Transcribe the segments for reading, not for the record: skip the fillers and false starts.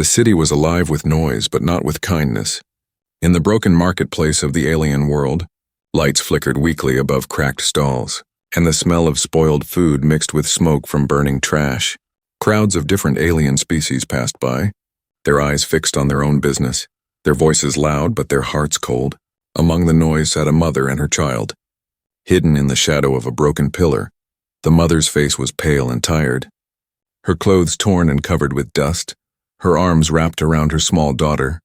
The city was alive with noise, but not with kindness. In the broken marketplace of the alien world, lights flickered weakly above cracked stalls, and the smell of spoiled food mixed with smoke from burning trash. Crowds of different alien species passed by, their eyes fixed on their own business, their voices loud but their hearts cold. Among the noise sat a mother and her child. Hidden in the shadow of a broken pillar, the mother's face was pale and tired. Her clothes torn and covered with dust, her arms wrapped around her small daughter,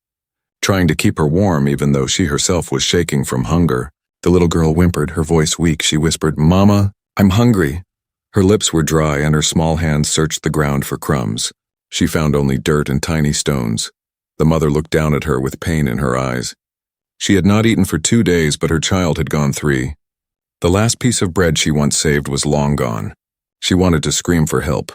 trying to keep her warm even though she herself was shaking from hunger. The little girl whimpered, her voice weak. She whispered, "Mama, I'm hungry." Her lips were dry and her small hands searched the ground for crumbs. She found only dirt and tiny stones. The mother looked down at her with pain in her eyes. She had not eaten for 2 days, but her child had gone 3. The last piece of bread she once saved was long gone. She wanted to scream for help,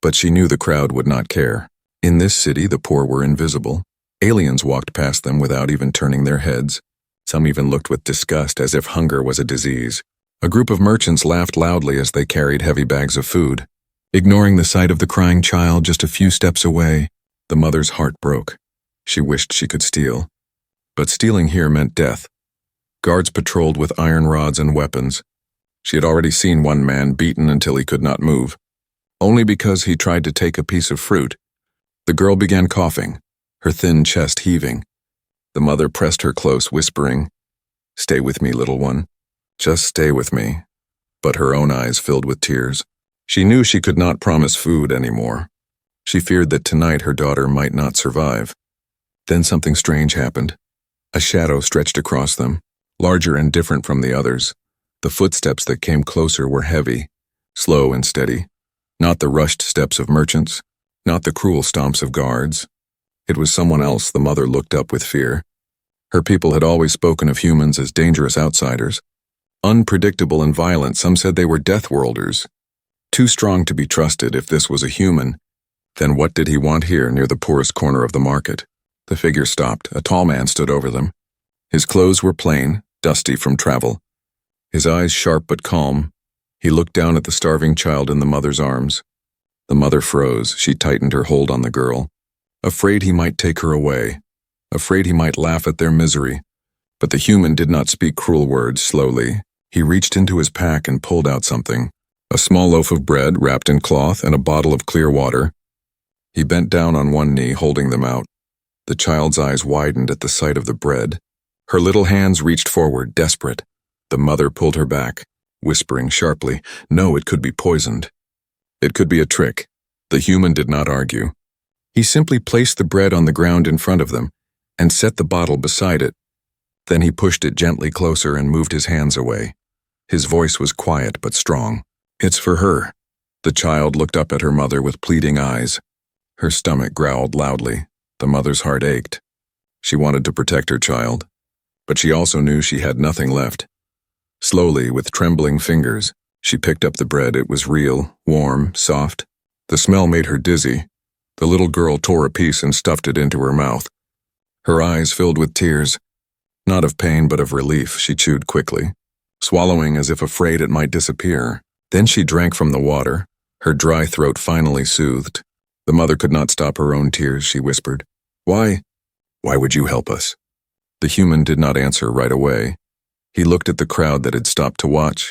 but she knew the crowd would not care. In this city, the poor were invisible. Aliens walked past them without even turning their heads. Some even looked with disgust as if hunger was a disease. A group of merchants laughed loudly as they carried heavy bags of food. Ignoring the sight of the crying child just a few steps away, the mother's heart broke. She wished she could steal. But stealing here meant death. Guards patrolled with iron rods and weapons. She had already seen one man beaten until he could not move, only because he tried to take a piece of fruit. The girl began coughing, her thin chest heaving. The mother pressed her close, whispering, "Stay with me, little one. Just stay with me." But her own eyes filled with tears. She knew she could not promise food anymore. She feared that tonight her daughter might not survive. Then something strange happened. A shadow stretched across them, larger and different from the others. The footsteps that came closer were heavy, slow and steady. Not the rushed steps of merchants, not the cruel stomps of guards. It was someone else. The mother looked up with fear. Her people had always spoken of humans as dangerous outsiders. Unpredictable and violent, some said they were death worlders. Too strong to be trusted. If this was a human, then what did he want here near the poorest corner of the market? The figure stopped. A tall man stood over them. His clothes were plain, dusty from travel. His eyes sharp but calm. He looked down at the starving child in the mother's arms. The mother froze. She tightened her hold on the girl, afraid he might take her away, afraid he might laugh at their misery. But the human did not speak cruel words. Slowly, he reached into his pack and pulled out something. A small loaf of bread wrapped in cloth and a bottle of clear water. He bent down on one knee, holding them out. The child's eyes widened at the sight of the bread. Her little hands reached forward, desperate. The mother pulled her back, whispering sharply, "No, it could be poisoned. It could be a trick." The human did not argue. He simply placed the bread on the ground in front of them and set the bottle beside it. Then he pushed it gently closer and moved his hands away. His voice was quiet but strong. "It's for her." The child looked up at her mother with pleading eyes. Her stomach growled loudly. The mother's heart ached. She wanted to protect her child, but she also knew she had nothing left. Slowly, with trembling fingers, she picked up the bread. It was real, warm, soft. The smell made her dizzy. The little girl tore a piece and stuffed it into her mouth. Her eyes filled with tears. Not of pain, but of relief. She chewed quickly, swallowing as if afraid it might disappear. Then she drank from the water, her dry throat finally soothed. The mother could not stop her own tears. She whispered, Why would you help us?" The human did not answer right away. He looked at the crowd that had stopped to watch.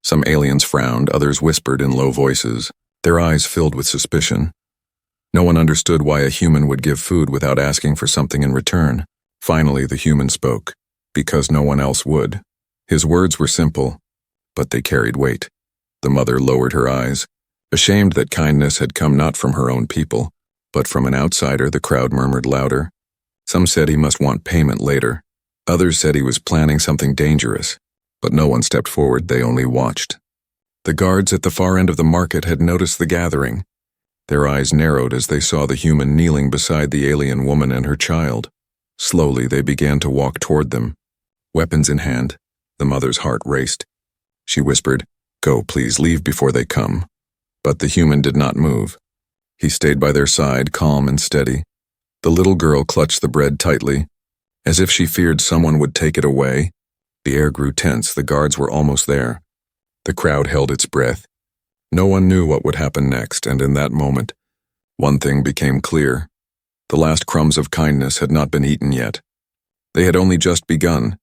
Some aliens frowned, others whispered in low voices, their eyes filled with suspicion. No one understood why a human would give food without asking for something in return. Finally, the human spoke, because no one else would. His words were simple, but they carried weight. The mother lowered her eyes, ashamed that kindness had come not from her own people, but from an outsider. The crowd murmured louder. Some said he must want payment later. Others said he was planning something dangerous, but no one stepped forward. They only watched. The guards at the far end of the market had noticed the gathering. Their eyes narrowed as they saw the human kneeling beside the alien woman and her child. Slowly, they began to walk toward them, weapons in hand. The mother's heart raced. She whispered, "Go, please, leave before they come." But the human did not move. He stayed by their side, calm and steady. The little girl clutched the bread tightly, as if she feared someone would take it away. The air grew tense. The guards were almost there. The crowd held its breath. No one knew what would happen next, and in that moment, one thing became clear. The last crumbs of kindness had not been eaten yet. They had only just begun.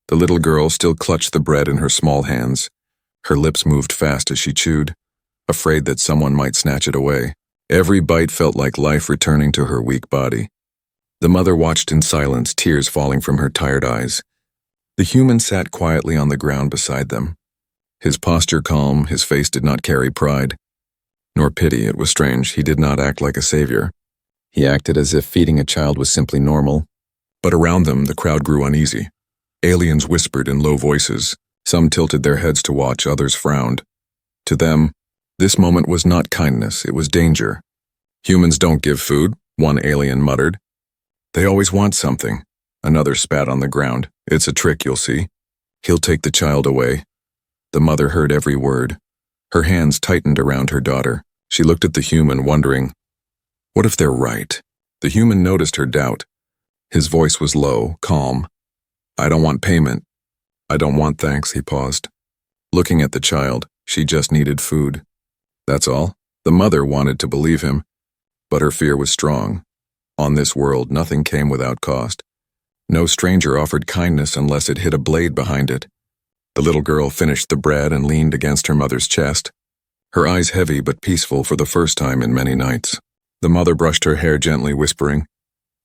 The little girl still clutched the bread in her small hands. Her lips moved fast as she chewed, afraid that someone might snatch it away. Every bite felt like life returning to her weak body. The mother watched in silence, tears falling from her tired eyes. The human sat quietly on the ground beside them. His posture calm, his face did not carry pride, nor pity. It was strange, he did not act like a savior. He acted as if feeding a child was simply normal. But around them, the crowd grew uneasy. Aliens whispered in low voices. Some tilted their heads to watch, others frowned. To them, this moment was not kindness, it was danger. Humans don't give food, one alien muttered. They always want something. Another spat on the ground. It's a trick, you'll see. He'll take the child away. The mother heard every word. Her hands tightened around her daughter. She looked at the human, wondering, what if they're right? The human noticed her doubt. His voice was low, calm. I don't want payment. I don't want thanks, he paused. Looking at the child, she just needed food. That's all. The mother wanted to believe him, but her fear was strong. On this world, nothing came without cost. No stranger offered kindness unless it hid a blade behind it. The little girl finished the bread and leaned against her mother's chest, her eyes heavy but peaceful for the first time in many nights. The mother brushed her hair gently, whispering,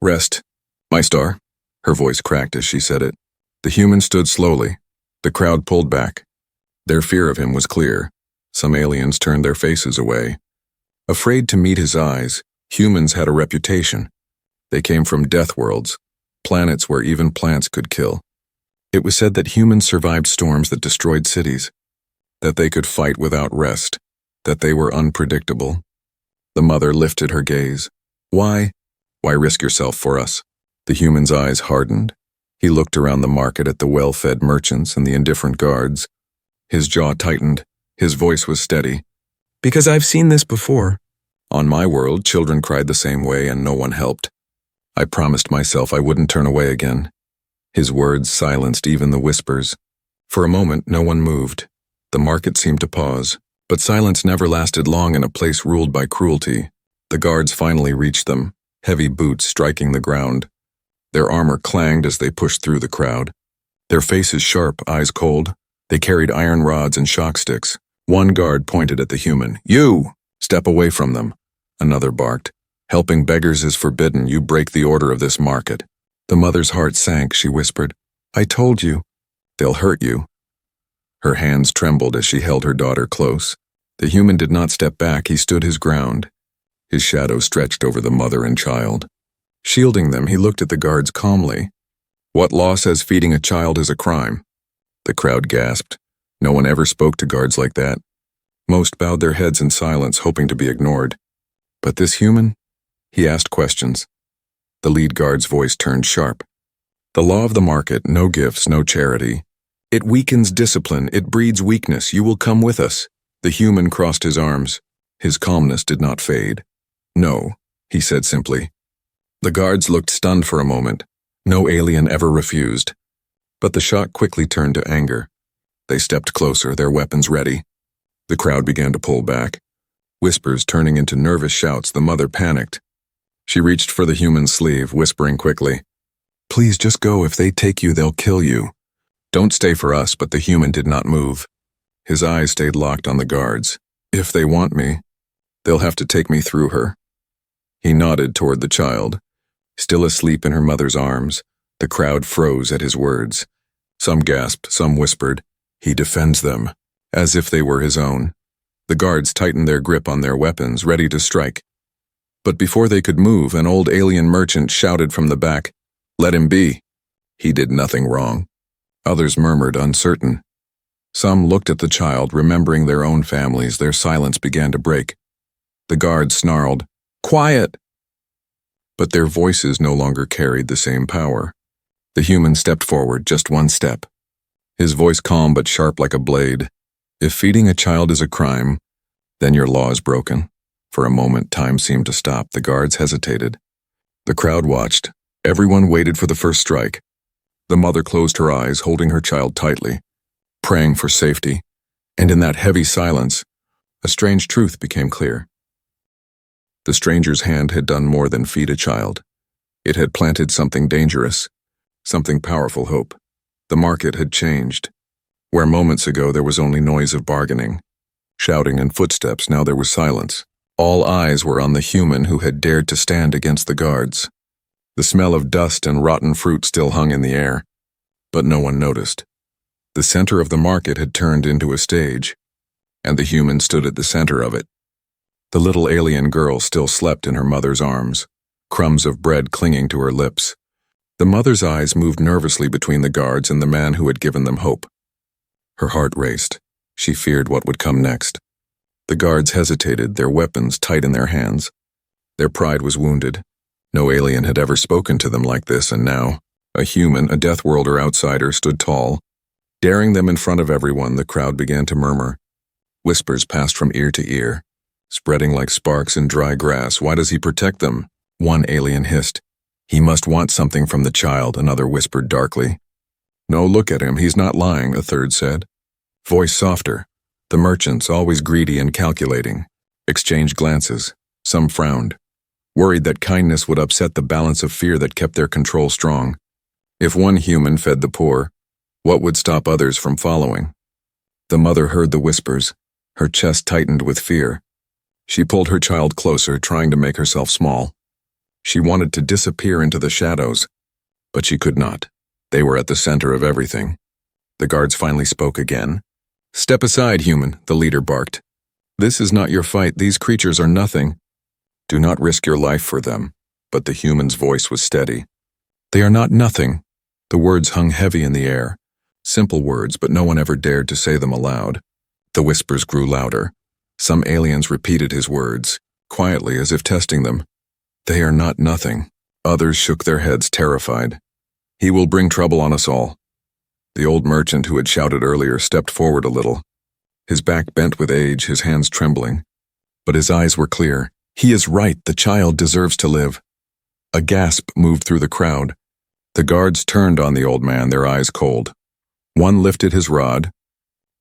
Rest, my star. Her voice cracked as she said it. The human stood slowly. The crowd pulled back. Their fear of him was clear. Some aliens turned their faces away. Afraid to meet his eyes, humans had a reputation. They came from death worlds, planets where even plants could kill. It was said that humans survived storms that destroyed cities, that they could fight without rest, that they were unpredictable. The mother lifted her gaze. Why? Why risk yourself for us? The human's eyes hardened. He looked around the market at the well-fed merchants and the indifferent guards. His jaw tightened. His voice was steady. Because I've seen this before. On my world, children cried the same way and no one helped. I promised myself I wouldn't turn away again. His words silenced even the whispers. For a moment, no one moved. The market seemed to pause, but silence never lasted long in a place ruled by cruelty. The guards finally reached them, heavy boots striking the ground. Their armor clanged as they pushed through the crowd. Their faces sharp, eyes cold. They carried iron rods and shock sticks. One guard pointed at the human. You! Step away from them. Another barked. Helping beggars is forbidden. You break the order of this market. The mother's heart sank, she whispered. I told you. They'll hurt you. Her hands trembled as she held her daughter close. The human did not step back, he stood his ground. His shadow stretched over the mother and child. Shielding them, he looked at the guards calmly. What law says feeding a child is a crime? The crowd gasped. No one ever spoke to guards like that. Most bowed their heads in silence, hoping to be ignored. But this human? He asked questions. The lead guard's voice turned sharp. The law of the market, no gifts, no charity. It weakens discipline, it breeds weakness. You will come with us. The human crossed his arms. His calmness did not fade. No, he said simply. The guards looked stunned for a moment. No alien ever refused. But the shock quickly turned to anger. They stepped closer, their weapons ready. The crowd began to pull back. Whispers turning into nervous shouts, the mother panicked. She reached for the human's sleeve, whispering quickly, Please just go. If they take you, they'll kill you. Don't stay for us, but the human did not move. His eyes stayed locked on the guards. If they want me, they'll have to take me through her. He nodded toward the child. Still asleep in her mother's arms, the crowd froze at his words. Some gasped, some whispered, He defends them, as if they were his own. The guards tightened their grip on their weapons, ready to strike. But before they could move, an old alien merchant shouted from the back, Let him be. He did nothing wrong. Others murmured, uncertain. Some looked at the child, remembering their own families. Their silence began to break. The guards snarled, Quiet! But their voices no longer carried the same power. The human stepped forward, just one step. His voice calm but sharp like a blade. If feeding a child is a crime, then your law is broken. For a moment, time seemed to stop. The guards hesitated. The crowd watched. Everyone waited for the first strike. The mother closed her eyes, holding her child tightly, praying for safety. And in that heavy silence, a strange truth became clear. The stranger's hand had done more than feed a child. It had planted something dangerous, something powerful hope. The market had changed. Where moments ago there was only noise of bargaining, shouting and footsteps, now there was silence. All eyes were on the human who had dared to stand against the guards. The smell of dust and rotten fruit still hung in the air, but no one noticed. The center of the market had turned into a stage, and the human stood at the center of it. The little alien girl still slept in her mother's arms, crumbs of bread clinging to her lips. The mother's eyes moved nervously between the guards and the man who had given them hope. Her heart raced. She feared what would come next. The guards hesitated, their weapons tight in their hands. Their pride was wounded. No alien had ever spoken to them like this, and now, a human, a Death Worlder outsider, stood tall. Daring them in front of everyone, the crowd began to murmur. Whispers passed from ear to ear, spreading like sparks in dry grass. Why does he protect them? One alien hissed. He must want something from the child, another whispered darkly. No, look at him, he's not lying, a third said. Voice softer. The merchants, always greedy and calculating, exchanged glances. Some frowned, worried that kindness would upset the balance of fear that kept their control strong. If one human fed the poor, what would stop others from following? The mother heard the whispers. Her chest tightened with fear. She pulled her child closer, trying to make herself small. She wanted to disappear into the shadows, but she could not. They were at the center of everything. The guards finally spoke again. Step aside, human, the leader barked. This is not your fight. These creatures are nothing. Do not risk your life for them. But the human's voice was steady. They are not nothing. The words hung heavy in the air. Simple words, but no one ever dared to say them aloud. The whispers grew louder. Some aliens repeated his words, quietly as if testing them. They are not nothing. Others shook their heads, terrified. He will bring trouble on us all. The old merchant who had shouted earlier stepped forward a little. His back bent with age, his hands trembling. But his eyes were clear. He is right, the child deserves to live. A gasp moved through the crowd. The guards turned on the old man, their eyes cold. One lifted his rod,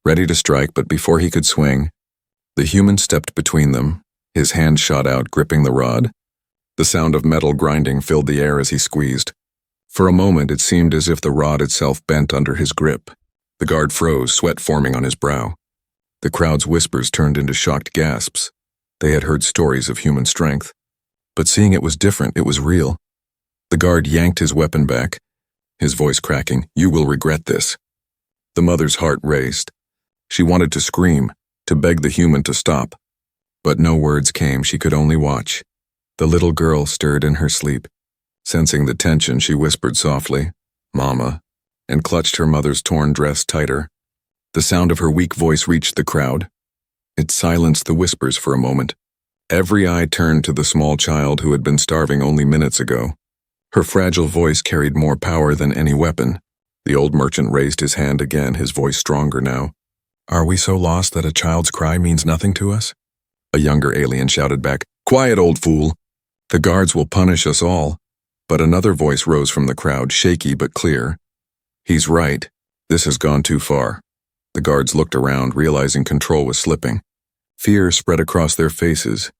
ready to strike, but before he could swing, the human stepped between them. His hand shot out, gripping the rod. The sound of metal grinding filled the air as he squeezed. For a moment, it seemed as if the rod itself bent under his grip. The guard froze, sweat forming on his brow. The crowd's whispers turned into shocked gasps. They had heard stories of human strength. But seeing it was different, it was real. The guard yanked his weapon back, his voice cracking. You will regret this. The mother's heart raced. She wanted to scream, to beg the human to stop. But no words came, she could only watch. The little girl stirred in her sleep. Sensing the tension, she whispered softly, "Mama," and clutched her mother's torn dress tighter. The sound of her weak voice reached the crowd. It silenced the whispers for a moment. Every eye turned to the small child who had been starving only minutes ago. Her fragile voice carried more power than any weapon. The old merchant raised his hand again, his voice stronger now. Are we so lost that a child's cry means nothing to us? A younger alien shouted back, Quiet, old fool. The guards will punish us all. But another voice rose from the crowd, shaky but clear. He's right. This has gone too far. The guards looked around, realizing control was slipping. Fear spread across their faces.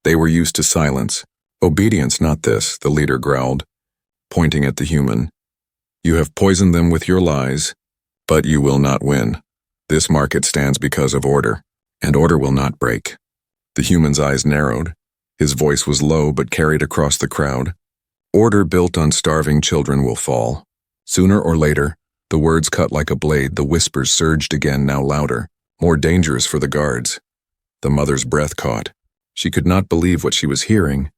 They were used to silence. Obedience, not this, the leader growled, pointing at the human. You have poisoned them with your lies, but you will not win. This market stands because of order, and order will not break. The human's eyes narrowed. His voice was low but carried across the crowd. Order built on starving children will fall. Sooner or later, the words cut like a blade, the whispers surged again, now louder, more dangerous for the guards. The mother's breath caught. She could not believe what she was hearing.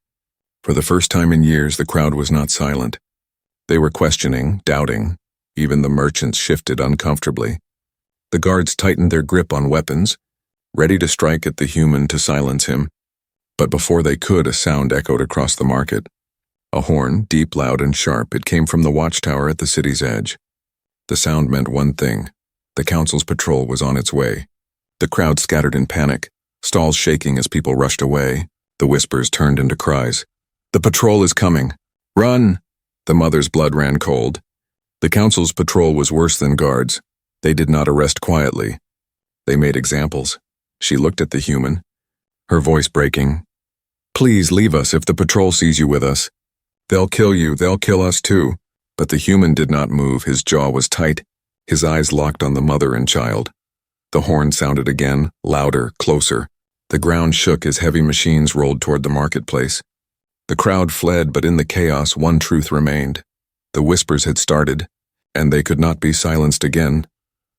For the first time in years, the crowd was not silent. They were questioning, doubting. Even the merchants shifted uncomfortably. The guards tightened their grip on weapons, ready to strike at the human to silence him. But before they could, a sound echoed across the market. A horn, deep, loud, and sharp, it came from the watchtower at the city's edge. The sound meant one thing. The council's patrol was on its way. The crowd scattered in panic, stalls shaking as people rushed away. The whispers turned into cries. The patrol is coming. Run! The mother's blood ran cold. The council's patrol was worse than guards. They did not arrest quietly. They made examples. She looked at the human, her voice breaking. Please leave us if the patrol sees you with us. They'll kill you, they'll kill us too. But the human did not move, his jaw was tight, his eyes locked on the mother and child. The horn sounded again, louder, closer. The ground shook as heavy machines rolled toward the marketplace. The crowd fled, but in the chaos one truth remained. The whispers had started, and they could not be silenced again.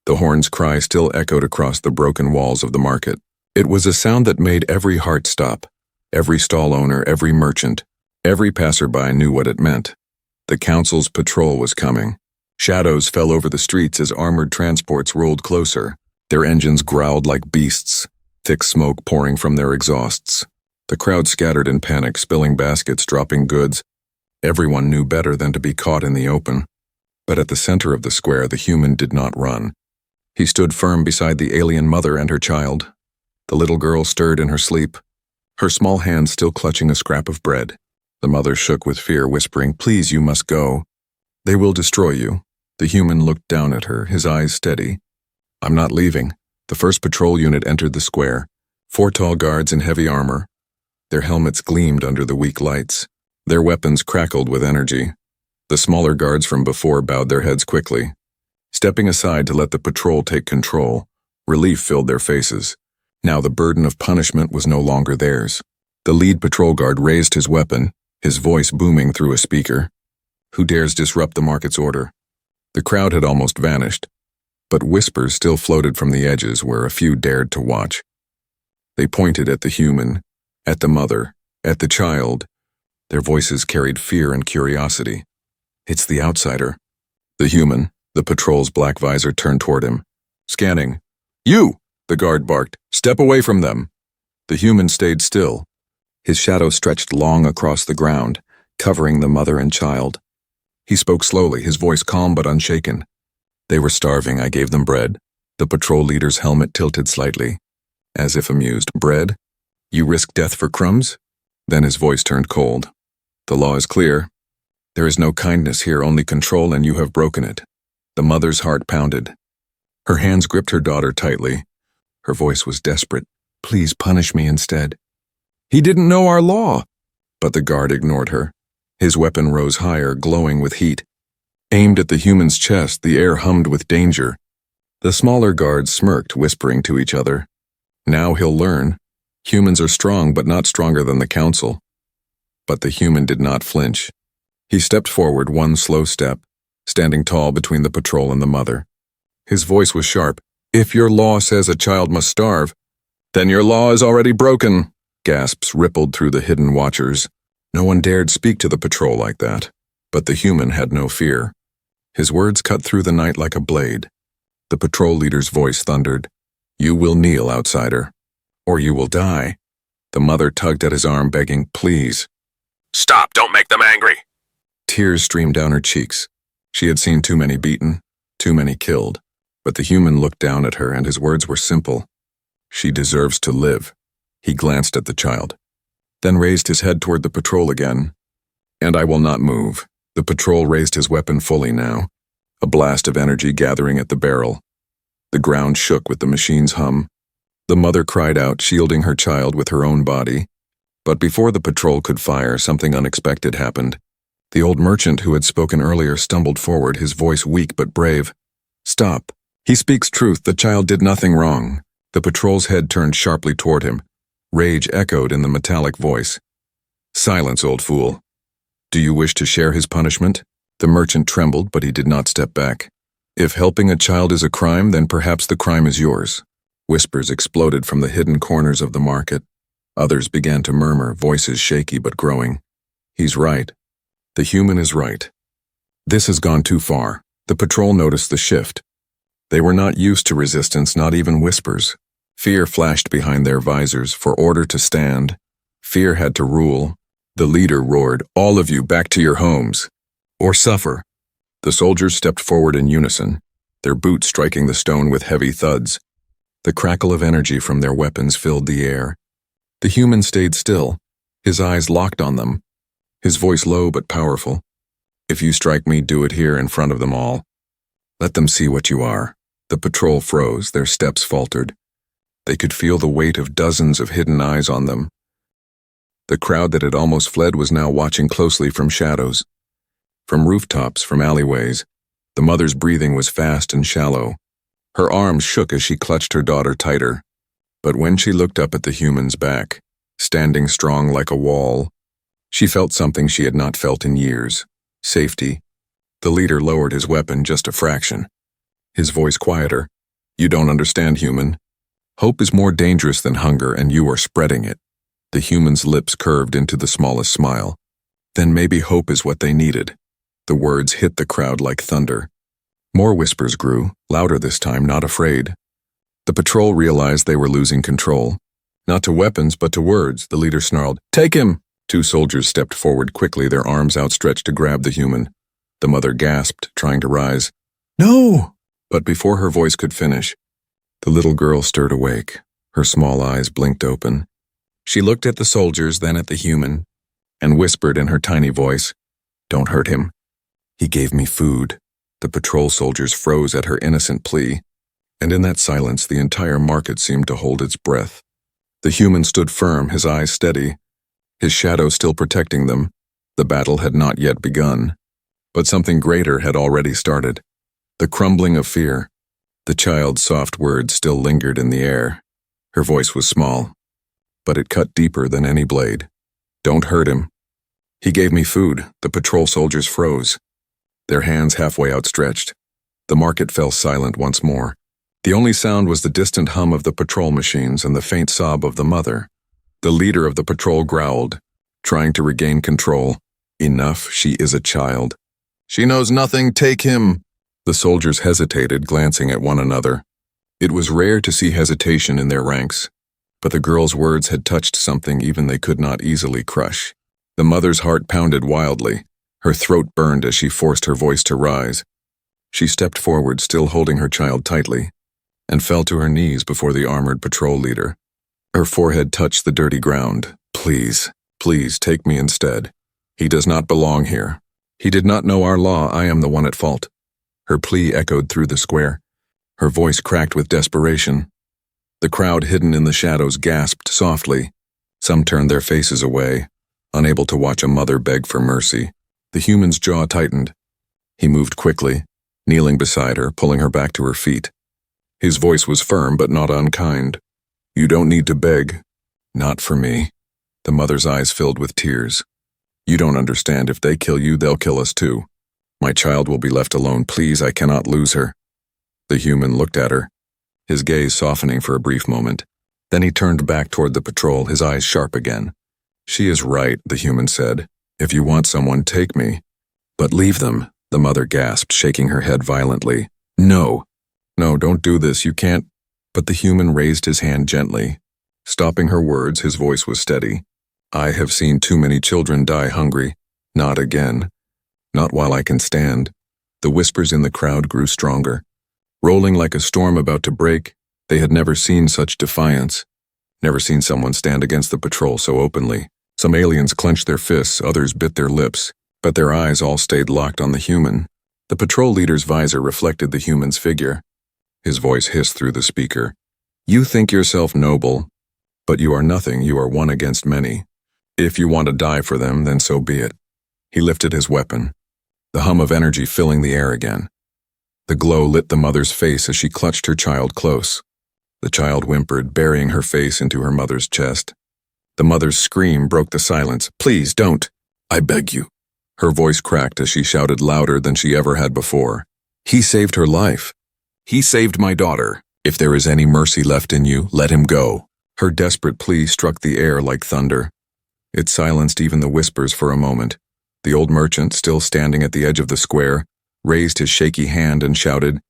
The horn's cry still echoed across the broken walls of the market. It was a sound that made every heart stop. Every stall owner, every merchant, every passerby knew what it meant. The council's patrol was coming. Shadows fell over the streets as armored transports rolled closer. Their engines growled like beasts, thick smoke pouring from their exhausts. The crowd scattered in panic, spilling baskets, dropping goods. Everyone knew better than to be caught in the open. But at the center of the square, the human did not run. He stood firm beside the alien mother and her child. The little girl stirred in her sleep, her small hand still clutching a scrap of bread. The mother shook with fear, whispering, "Please, you must go. They will destroy you." The human looked down at her, his eyes steady. "I'm not leaving." The first patrol unit entered the square, 4 tall guards in heavy armor. Their helmets gleamed under the weak lights. Their weapons crackled with energy. The smaller guards from before bowed their heads quickly. Stepping aside to let the patrol take control, relief filled their faces. Now the burden of punishment was no longer theirs. The lead patrol guard raised his weapon, his voice booming through a speaker. "Who dares disrupt the market's order?" The crowd had almost vanished, but whispers still floated from the edges where a few dared to watch. They pointed at the human, at the mother, at the child. Their voices carried fear and curiosity. "It's the outsider." The human, the patrol's black visor turned toward him. Scanning. "You!" the guard barked. "Step away from them." The human stayed still. His shadow stretched long across the ground, covering the mother and child. He spoke slowly, his voice calm but unshaken. "They were starving, I gave them bread." The patrol leader's helmet tilted slightly, as if amused. "Bread? You risk death for crumbs?" Then his voice turned cold. "The law is clear. There is no kindness here, only control, and you have broken it." The mother's heart pounded. Her hands gripped her daughter tightly. Her voice was desperate. "Please punish me instead." "He didn't know our law." But the guard ignored her. His weapon rose higher, glowing with heat. Aimed at the human's chest, the air hummed with danger. The smaller guards smirked, whispering to each other. "Now he'll learn. Humans are strong, but not stronger than the council." But the human did not flinch. He stepped forward one slow step, standing tall between the patrol and the mother. His voice was sharp. "If your law says a child must starve, then your law is already broken." Gasps rippled through the hidden watchers. No one dared speak to the patrol like that, but the human had no fear. His words cut through the night like a blade. The patrol leader's voice thundered, "You will kneel, outsider, or you will die." The mother tugged at his arm, begging, "Please." "Stop, don't make them angry." Tears streamed down her cheeks. She had seen too many beaten, too many killed. But the human looked down at her, and his words were simple. "She deserves to live." He glanced at the child, then raised his head toward the patrol again. "And I will not move." The patrol raised his weapon fully now, a blast of energy gathering at the barrel. The ground shook with the machine's hum. The mother cried out, shielding her child with her own body. But before the patrol could fire, something unexpected happened. The old merchant who had spoken earlier stumbled forward, his voice weak but brave. "Stop. He speaks truth. The child did nothing wrong." The patrol's head turned sharply toward him. Rage echoed in the metallic voice. "Silence, old fool. Do you wish to share his punishment?" The merchant trembled, but he did not step back. "If helping a child is a crime, then perhaps the crime is yours." Whispers exploded from the hidden corners of the market. Others began to murmur, voices shaky but growing. "He's right. The human is right. This has gone too far." The patrol noticed the shift. They were not used to resistance, not even whispers. Fear flashed behind their visors, for order to stand. Fear had to rule. The leader roared, "All of you back to your homes, or suffer." The soldiers stepped forward in unison, their boots striking the stone with heavy thuds. The crackle of energy from their weapons filled the air. The human stayed still, his eyes locked on them, his voice low but powerful. "If you strike me, do it here in front of them all. Let them see what you are." The patrol froze, their steps faltered. They could feel the weight of dozens of hidden eyes on them. The crowd that had almost fled was now watching closely from shadows. From rooftops, from alleyways, the mother's breathing was fast and shallow. Her arms shook as she clutched her daughter tighter. But when she looked up at the human's back, standing strong like a wall, she felt something she had not felt in years: safety. The leader lowered his weapon just a fraction, his voice quieter. "You don't understand, human. Hope is more dangerous than hunger, and you are spreading it." The human's lips curved into the smallest smile. "Then maybe hope is what they needed." The words hit the crowd like thunder. More whispers grew, louder this time, not afraid. The patrol realized they were losing control. "Not to weapons, but to words," the leader snarled. "Take him!" Two soldiers stepped forward quickly, their arms outstretched to grab the human. The mother gasped, trying to rise. "No!" But before her voice could finish, the little girl stirred awake. Her small eyes blinked open. She looked at the soldiers, then at the human, and whispered in her tiny voice, "Don't hurt him. He gave me food." The patrol soldiers froze at her innocent plea, and in that silence the entire market seemed to hold its breath. The human stood firm, his eyes steady, his shadow still protecting them. The battle had not yet begun, but something greater had already started. The crumbling of fear. The child's soft words still lingered in the air. Her voice was small, but it cut deeper than any blade. "Don't hurt him. He gave me food." The patrol soldiers froze, their hands halfway outstretched. The market fell silent once more. The only sound was the distant hum of the patrol machines and the faint sob of the mother. The leader of the patrol growled, trying to regain control. "Enough, she is a child." "She knows nothing, take him." The soldiers hesitated, glancing at one another. It was rare to see hesitation in their ranks, but the girl's words had touched something even they could not easily crush. The mother's heart pounded wildly. Her throat burned as she forced her voice to rise. She stepped forward, still holding her child tightly, and fell to her knees before the armored patrol leader. Her forehead touched the dirty ground. "Please, please take me instead. He does not belong here. He did not know our law. I am the one at fault." Her plea echoed through the square. Her voice cracked with desperation. The crowd hidden in the shadows gasped softly. Some turned their faces away, unable to watch a mother beg for mercy. The human's jaw tightened. He moved quickly, kneeling beside her, pulling her back to her feet. His voice was firm but not unkind. "You don't need to beg. Not for me." The mother's eyes filled with tears. "You don't understand. If they kill you, they'll kill us too. My child will be left alone. Please, I cannot lose her." The human looked at her, his gaze softening for a brief moment. Then he turned back toward the patrol, his eyes sharp again. "She is right," the human said. "If you want someone, take me. But leave them," the mother gasped, shaking her head violently. "No. No, don't do this. You can't." But the human raised his hand gently. Stopping her words, his voice was steady. "I have seen too many children die hungry. Not again. Not while I can stand." The whispers in the crowd grew stronger. Rolling like a storm about to break, they had never seen such defiance. Never seen someone stand against the patrol so openly. Some aliens clenched their fists, others bit their lips, but their eyes all stayed locked on the human. The patrol leader's visor reflected the human's figure. His voice hissed through the speaker. "You think yourself noble, but you are nothing. You are one against many. If you want to die for them, then so be it." He lifted his weapon, the hum of energy filling the air again. The glow lit the mother's face as she clutched her child close. The child whimpered, burying her face into her mother's chest. The mother's scream broke the silence. "Please, don't. I beg you." Her voice cracked as she shouted louder than she ever had before. "He saved her life. He saved my daughter. If there is any mercy left in you, let him go." Her desperate plea struck the air like thunder. It silenced even the whispers for a moment. The old merchant, still standing at the edge of the square, raised his shaky hand and shouted,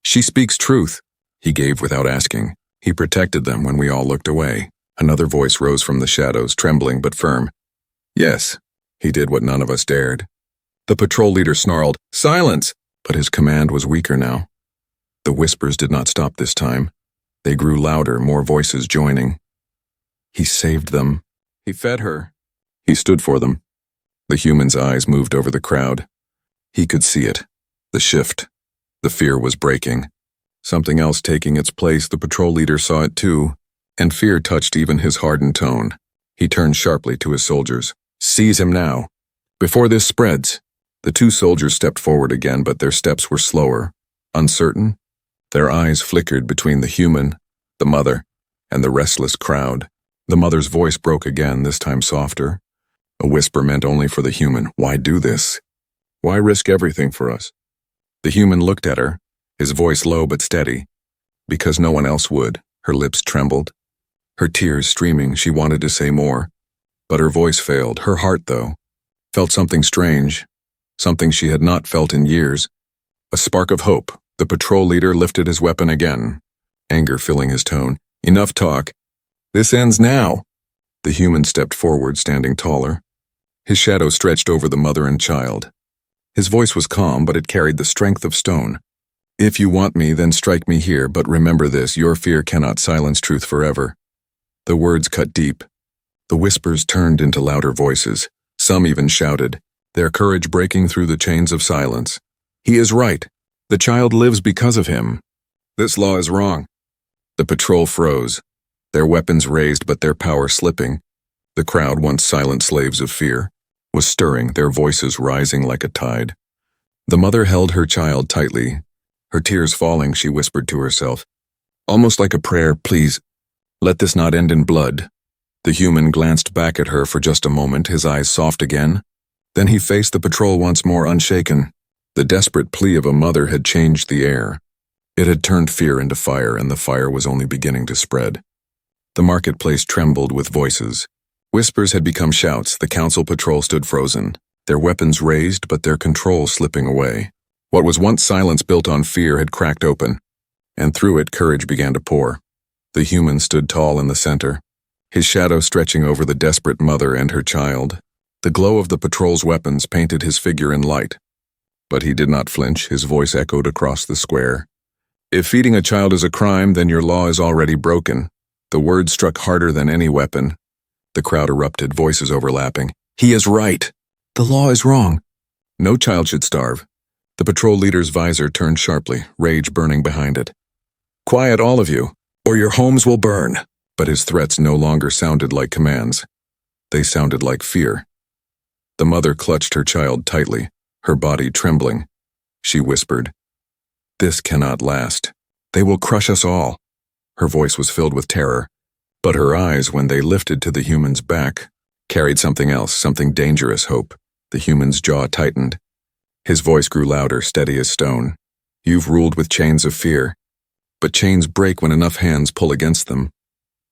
"She speaks truth." He gave without asking. He protected them when we all looked away. Another voice rose from the shadows, trembling but firm. "Yes." He did what none of us dared. The patrol leader snarled, "Silence!" But his command was weaker now. The whispers did not stop this time. They grew louder, more voices joining. He saved them. He fed her. He stood for them. The human's eyes moved over the crowd. He could see it. The shift. The fear was breaking. Something else taking its place. The patrol leader saw it too, and fear touched even his hardened tone. He turned sharply to his soldiers. "Seize him now, before this spreads." The two soldiers stepped forward again, but their steps were slower, uncertain. Their eyes flickered between the human, the mother, and the restless crowd. The mother's voice broke again, this time softer. A whisper meant only for the human. "Why do this? Why risk everything for us?" The human looked at her, his voice low but steady. "Because no one else would." Her lips trembled. Her tears streaming, she wanted to say more. But her voice failed. Her heart, though, felt something strange, something she had not felt in years. A spark of hope. The patrol leader lifted his weapon again, anger filling his tone. "Enough talk. This ends now." The human stepped forward, standing taller. His shadow stretched over the mother and child. His voice was calm, but it carried the strength of stone. "If you want me, then strike me here, but remember this, your fear cannot silence truth forever." The words cut deep. The whispers turned into louder voices. Some even shouted, their courage breaking through the chains of silence. "He is right. The child lives because of him. This law is wrong." The patrol froze, their weapons raised but their power slipping. The crowd, once silent slaves of fear, was stirring, their voices rising like a tide. The mother held her child tightly. Her tears falling, she whispered to herself, almost like a prayer, "Please, let this not end in blood." The human glanced back at her for just a moment, his eyes soft again. Then he faced the patrol once more, unshaken. The desperate plea of a mother had changed the air. It had turned fear into fire, and the fire was only beginning to spread. The marketplace trembled with voices. Whispers had become shouts. The council patrol stood frozen, their weapons raised but their control slipping away. What was once silence built on fear had cracked open, and through it courage began to pour. The human stood tall in the center, his shadow stretching over the desperate mother and her child. The glow of the patrol's weapons painted his figure in light. But he did not flinch, his voice echoed across the square. "If feeding a child is a crime, then your law is already broken." The words struck harder than any weapon. The crowd erupted, voices overlapping. "He is right. The law is wrong. No child should starve." The patrol leader's visor turned sharply, rage burning behind it. "Quiet, all of you, or your homes will burn." But his threats no longer sounded like commands. They sounded like fear. The mother clutched her child tightly, her body trembling. She whispered, "This cannot last. They will crush us all." Her voice was filled with terror, but her eyes, when they lifted to the human's back, carried something else, something dangerous, hope. The human's jaw tightened. His voice grew louder, steady as stone. "You've ruled with chains of fear, but chains break when enough hands pull against them."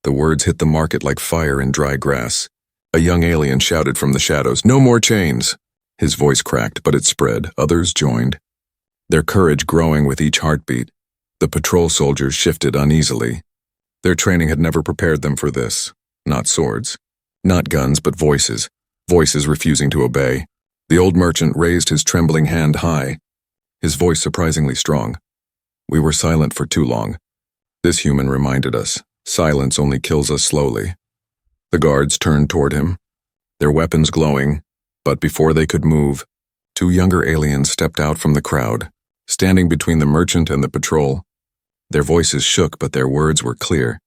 The words hit the market like fire in dry grass. A young alien shouted from the shadows, "No more chains!" His voice cracked, but it spread. Others joined, their courage growing with each heartbeat. The patrol soldiers shifted uneasily. Their training had never prepared them for this. Not swords, not guns, but voices. Voices refusing to obey. The old merchant raised his trembling hand high, his voice surprisingly strong. "We were silent for too long." This human reminded us, silence only kills us slowly. The guards turned toward him, their weapons glowing, but before they could move, two younger aliens stepped out from the crowd, standing between the merchant and the patrol. Their voices shook, but their words were clear.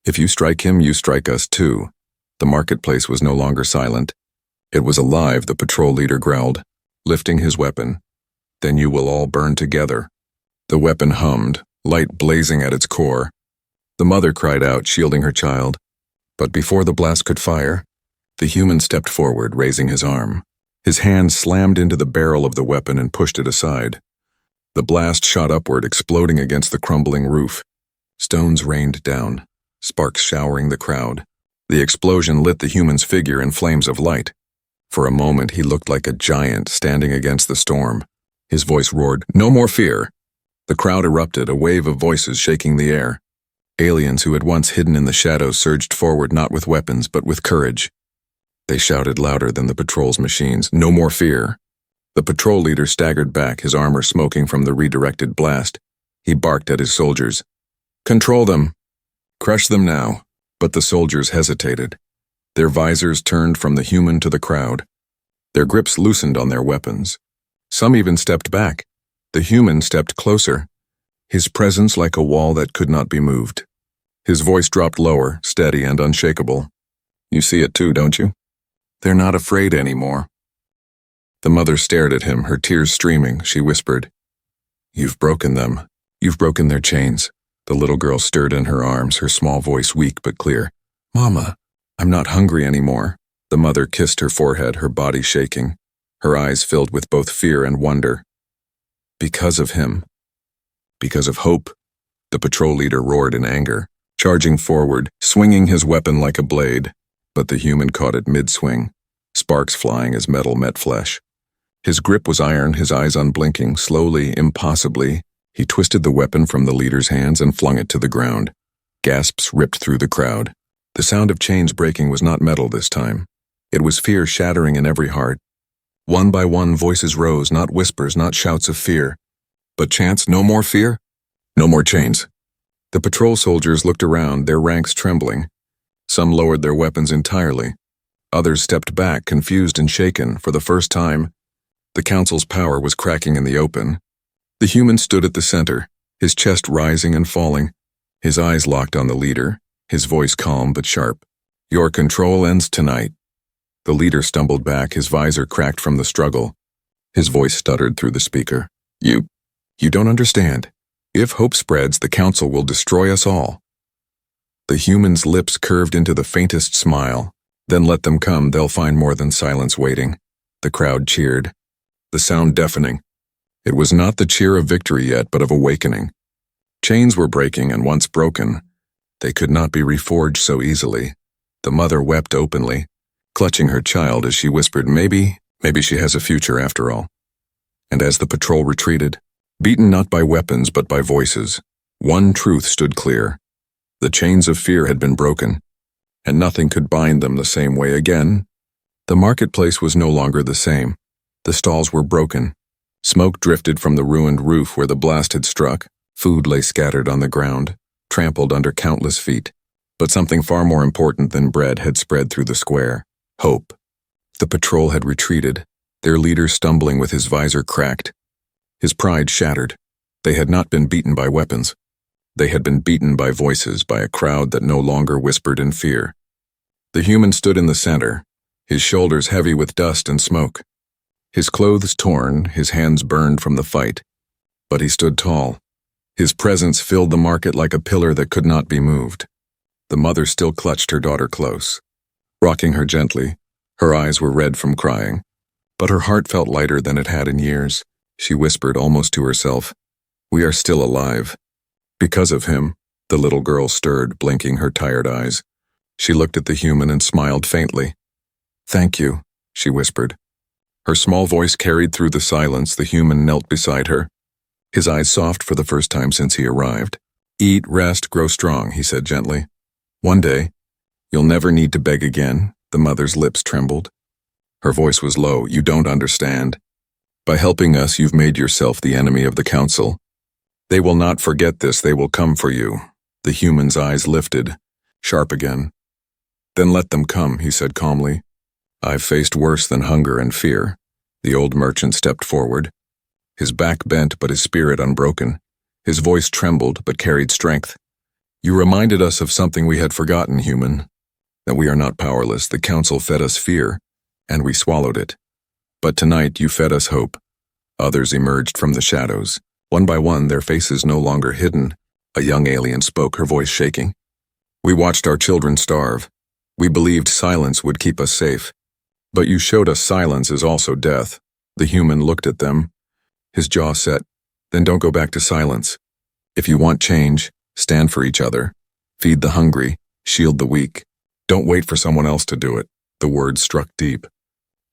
"If you strike him, you strike us too." The marketplace was no longer silent. It was alive, the patrol leader growled, lifting his weapon. "Then you will all burn together." The weapon hummed, light blazing at its core. The mother cried out, shielding her child. But before the blast could fire, the human stepped forward, raising his arm. His hand slammed into the barrel of the weapon and pushed it aside. The blast shot upward, exploding against the crumbling roof. Stones rained down, sparks showering the crowd. The explosion lit the human's figure in flames of light. For a moment, he looked like a giant standing against the storm. His voice roared, "No more fear!" The crowd erupted, a wave of voices shaking the air. Aliens who had once hidden in the shadows surged forward, not with weapons, but with courage. They shouted louder than the patrol's machines, "No more fear!" The patrol leader staggered back, his armor smoking from the redirected blast. He barked at his soldiers, "Control them! Crush them now!" But the soldiers hesitated. Their visors turned from the human to the crowd. Their grips loosened on their weapons. Some even stepped back. The human stepped closer, his presence like a wall that could not be moved. His voice dropped lower, steady and unshakable. You see it too, don't you? They're not afraid anymore. The mother stared at him, her tears streaming. She whispered, "You've broken them. You've broken their chains." The little girl stirred in her arms, her small voice weak but clear. "Mama, I'm not hungry anymore." The mother kissed her forehead, her body shaking, her eyes filled with both fear and wonder. "Because of him. Because of Hope," the patrol leader roared in anger, charging forward, swinging his weapon like a blade. But the human caught it mid-swing, sparks flying as metal met flesh. His grip was iron, his eyes unblinking. Slowly, impossibly, he twisted the weapon from the leader's hands and flung it to the ground. Gasps ripped through the crowd. The sound of chains breaking was not metal this time. It was fear shattering in every heart. One by one, voices rose, not whispers, not shouts of fear, but chants, "No more fear, no more chains." The patrol soldiers looked around, their ranks trembling. Some lowered their weapons entirely. Others stepped back, confused and shaken. For the first time, the council's power was cracking in the open. The human stood at the center, his chest rising and falling, his eyes locked on the leader, his voice calm but sharp. "Your control ends tonight." The leader stumbled back, his visor cracked from the struggle. His voice stuttered through the speaker. You don't understand. If Hope spreads, the council will destroy us all." The human's lips curved into the faintest smile. "Then let them come, they'll find more than silence waiting." The crowd cheered, the sound deafening. It was not the cheer of victory yet, but of awakening. Chains were breaking, and once broken, they could not be reforged so easily. The mother wept openly, clutching her child as she whispered, maybe she has a future after all. And as the patrol retreated, beaten not by weapons but by voices, one truth stood clear. The chains of fear had been broken, and nothing could bind them the same way again. The marketplace was no longer the same. The stalls were broken. Smoke drifted from the ruined roof where the blast had struck. Food lay scattered on the ground, trampled under countless feet. But something far more important than bread had spread through the square. Hope. The patrol had retreated, their leader stumbling with his visor cracked. His pride shattered. They had not been beaten by weapons. They had been beaten by voices, by a crowd that no longer whispered in fear. The human stood in the center, his shoulders heavy with dust and smoke. His clothes torn, his hands burned from the fight. But he stood tall. His presence filled the market like a pillar that could not be moved. The mother still clutched her daughter close, rocking her gently. Her eyes were red from crying, but her heart felt lighter than it had in years. She whispered almost to herself, "We are still alive." Because of him, the little girl stirred, blinking her tired eyes. She looked at the human and smiled faintly. "Thank you," she whispered. Her small voice carried through the silence. The human knelt beside her, his eyes soft for the first time since he arrived. "Eat, rest, grow strong," he said gently. "One day, you'll never need to beg again." The mother's lips trembled. Her voice was low. "You don't understand. By helping us, you've made yourself the enemy of the council. They will not forget this. They will come for you." The human's eyes lifted, sharp again. "Then let them come," he said calmly. "I've faced worse than hunger and fear." The old merchant stepped forward, his back bent but his spirit unbroken. His voice trembled but carried strength. "You reminded us of something we had forgotten, human. That we are not powerless. The council fed us fear, and we swallowed it. But tonight you fed us hope." Others emerged from the shadows. One by one, their faces no longer hidden. A young alien spoke, her voice shaking. "We watched our children starve. We believed silence would keep us safe. But you showed us silence is also death." The human looked at them, his jaw set. "Then don't go back to silence. If you want change, stand for each other. Feed the hungry, shield the weak. Don't wait for someone else to do it." The words struck deep.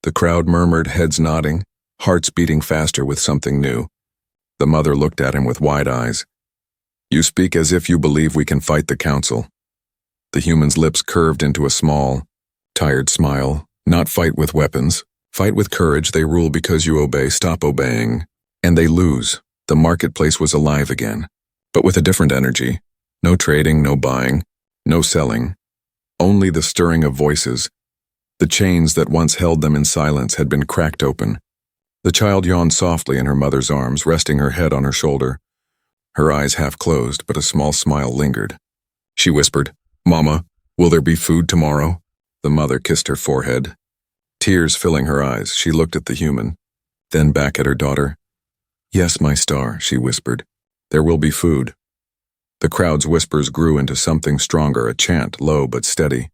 The crowd murmured, heads nodding, hearts beating faster with something new. The mother looked at him with wide eyes. "You speak as if you believe we can fight the council." The human's lips curved into a small, tired smile. "Not fight with weapons. Fight with courage. They rule because you obey. Stop obeying, and they lose." The marketplace was alive again, but with a different energy. No trading, no buying, no selling. Only the stirring of voices. The chains that once held them in silence had been cracked open. The child yawned softly in her mother's arms, resting her head on her shoulder. Her eyes half closed, but a small smile lingered. She whispered, "Mama, will there be food tomorrow?" The mother kissed her forehead. Tears filling her eyes, she looked at the human, then back at her daughter. "Yes, my star," she whispered. "There will be food." The crowd's whispers grew into something stronger, a chant, low but steady.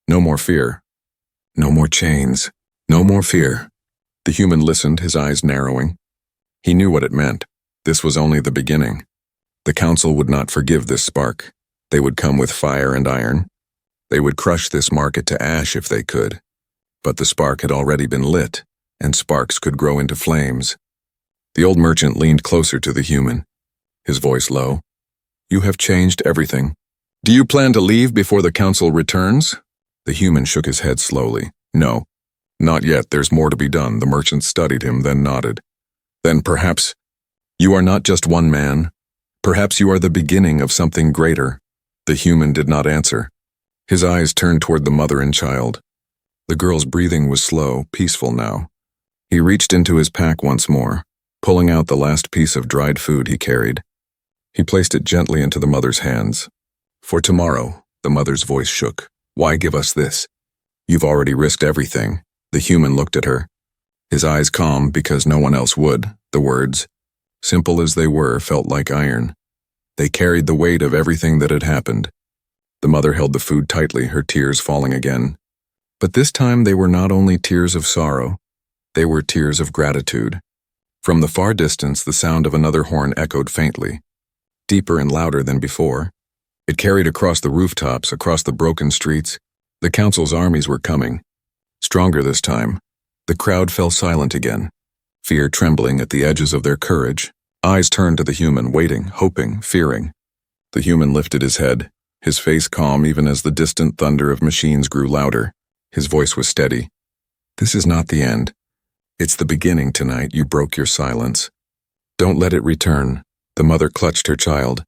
"No more fear. No more chains. No more fear." The human listened, his eyes narrowing. He knew what it meant. This was only the beginning. The council would not forgive this spark. They would come with fire and iron. They would crush this market to ash if they could. But the spark had already been lit, and sparks could grow into flames. The old merchant leaned closer to the human, his voice low. "You have changed everything. Do you plan to leave before the council returns?" The human shook his head slowly. "No, not yet. There's more to be done." The merchant studied him, then nodded. "Then perhaps you are not just one man. Perhaps you are the beginning of something greater." The human did not answer. His eyes turned toward the mother and child. The girl's breathing was slow, peaceful now. He reached into his pack once more, pulling out the last piece of dried food he carried. He placed it gently into the mother's hands. "For tomorrow," the mother's voice shook. "Why give us this? You've already risked everything." The human looked at her, his eyes calm because no one else would. The words, simple as they were, felt like iron. They carried the weight of everything that had happened. The mother held the food tightly, her tears falling again. But this time they were not only tears of sorrow, they were tears of gratitude. From the far distance, the sound of another horn echoed faintly, deeper and louder than before. It carried across the rooftops, across the broken streets. The council's armies were coming. Stronger this time. The crowd fell silent again, fear trembling at the edges of their courage. Eyes turned to the human, waiting, hoping, fearing. The human lifted his head, his face calm even as the distant thunder of machines grew louder. His voice was steady. "This is not the end. It's the beginning tonight. You broke your silence. Don't let it return." The mother clutched her child,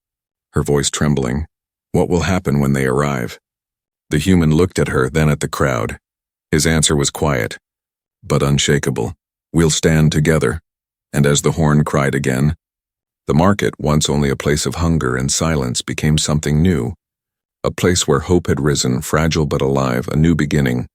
her voice trembling. "What will happen when they arrive?" The human looked at her, then at the crowd. His answer was quiet, but unshakable. "We'll stand together." And as the horn cried again, the market, once only a place of hunger and silence, became something new. A place where hope had risen, fragile but alive, a new beginning.